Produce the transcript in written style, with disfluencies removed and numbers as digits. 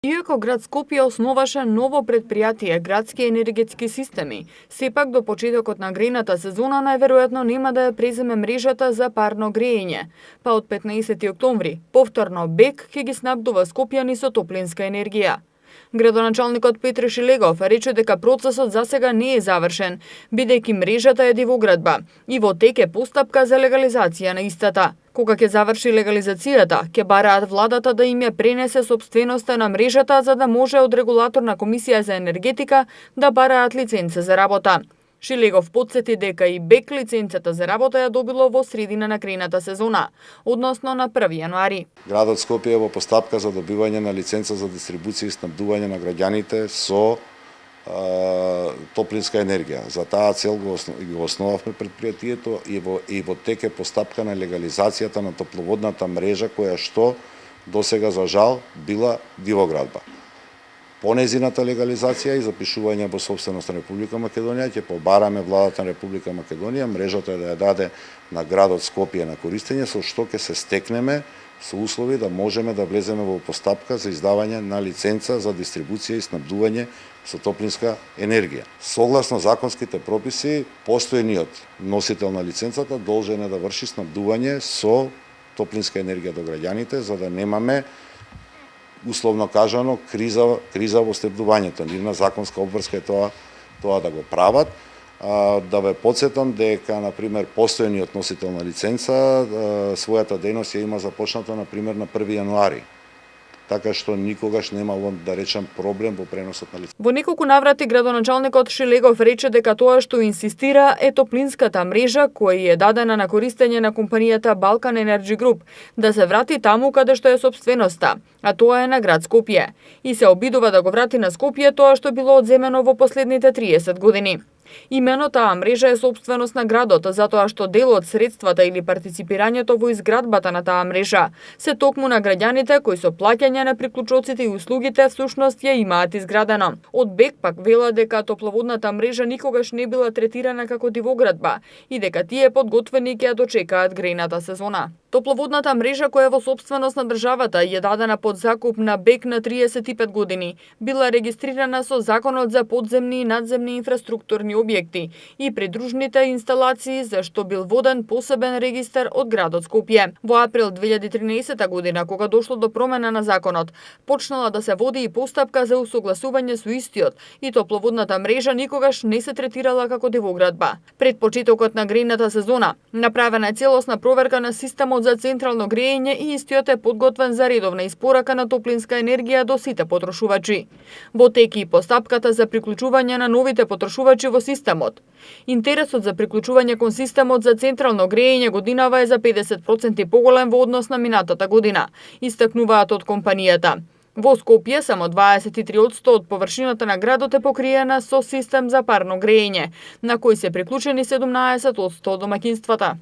Иако град Скопје основаше ново предпријатие Градски енергетски системи, сепак до почетокот на грејната сезона најверојатно нема да ја преземе мрежата за парно грејење, па од 15 октомври повторно БЕК ќе ги снабдува скопјани со топлинска енергија. Градоначалникот Петре Шилегов рече дека процесот засега не е завршен, бидејќи мрежата е дивоградба и во тек е постапка за легализација на истата. Кога ќе заврши легализацијата, ќе бараат владата да им ја пренесе сопственоста на мрежата за да може од регулаторна комисија за енергетика да бараат лиценца за работа. Шилегов потсети дека и БЕК лиценцата за работа ја добило во средина на грејната сезона, односно на 1 јануари. Градот Скопје е во постапка за добивање на лиценца за дистрибуција и снабдување на граѓаните со топлинска енергија. За таа цел го основавме предпријатието и во тек е постапка на легализацијата на топловодната мрежа која што досега за жал била дивоградба. По незината легализација и запишување во собственост на Република Македонија ќе побараме владата на Република Македонија мрежата да ја даде на градот Скопје на користење, со што ќе се стекнеме со услови да можеме да влеземе во постапка за издавање на лиценца за дистрибуција и снабдување со топлинска енергија. Согласно законските прописи, постојниот носител на лиценцата должен е да врши снабдување со топлинска енергија до граѓаните, за да немаме условно кажано криза во снабдувањето. Нивна законска обврска е тоа да го прават. Да ве потсетам дека на пример постојниот носител на лиценца својата дејност ја има започната на пример на 1 јануари. Така што никогаш немало, да речам, проблем во преносот на лиценца. Во неколку наврати градоначалникот Шилегов рече дека тоа што инсистира е топлинската мрежа која е дадена на користење на компанијата Balkan Energy Group да се врати таму каде што е сопственоста, а тоа е на град Скопје, и се обидува да го врати на Скопје тоа што било одземено во последните 30 години. Имено таа мрежа е собственост на градот, затоа што дел од средствата или партиципирањето во изградбата на таа мрежа се токму на граѓаните кои со плаќање на приклучоците и услугите всушност ја имаат изградено. Од БЕК пак вела дека топловодната мрежа никогаш не била третирана како дивоградба и дека тие подготвени ќе ја дочекаат грејната сезона. Топловодната мрежа која е во собственост на државата е дадена под закуп на БЕК на 35 години, била регистрирана со Законот за подземни и надземни инфраструктурни објекти и придружните инсталации за што бил воден посебен регистар од градот Скопје. Во април 2013 година, кога дошло до промена на законот, почнала да се води и постапка за усогласување со истиот и топловодната мрежа никогаш не се третирала како дивоградба. Пред почетокот на грејната сезона направена е целосна проверка на системот за централно грејење и истиот е подготвен за редовна испорака на топлинска енергија до сите потрошувачи. Во тек и постапката за приклучување на новите потрошувачи во системот. Интересот за приклучување кон системот за централно грејење годинава е за 50% поголем во однос на минатата година, истакнуваат од компанијата. Во Скопје само 23% од површината на градот е покриена со систем за парно грејење, на кој се приклучени 17% од домаќинствата.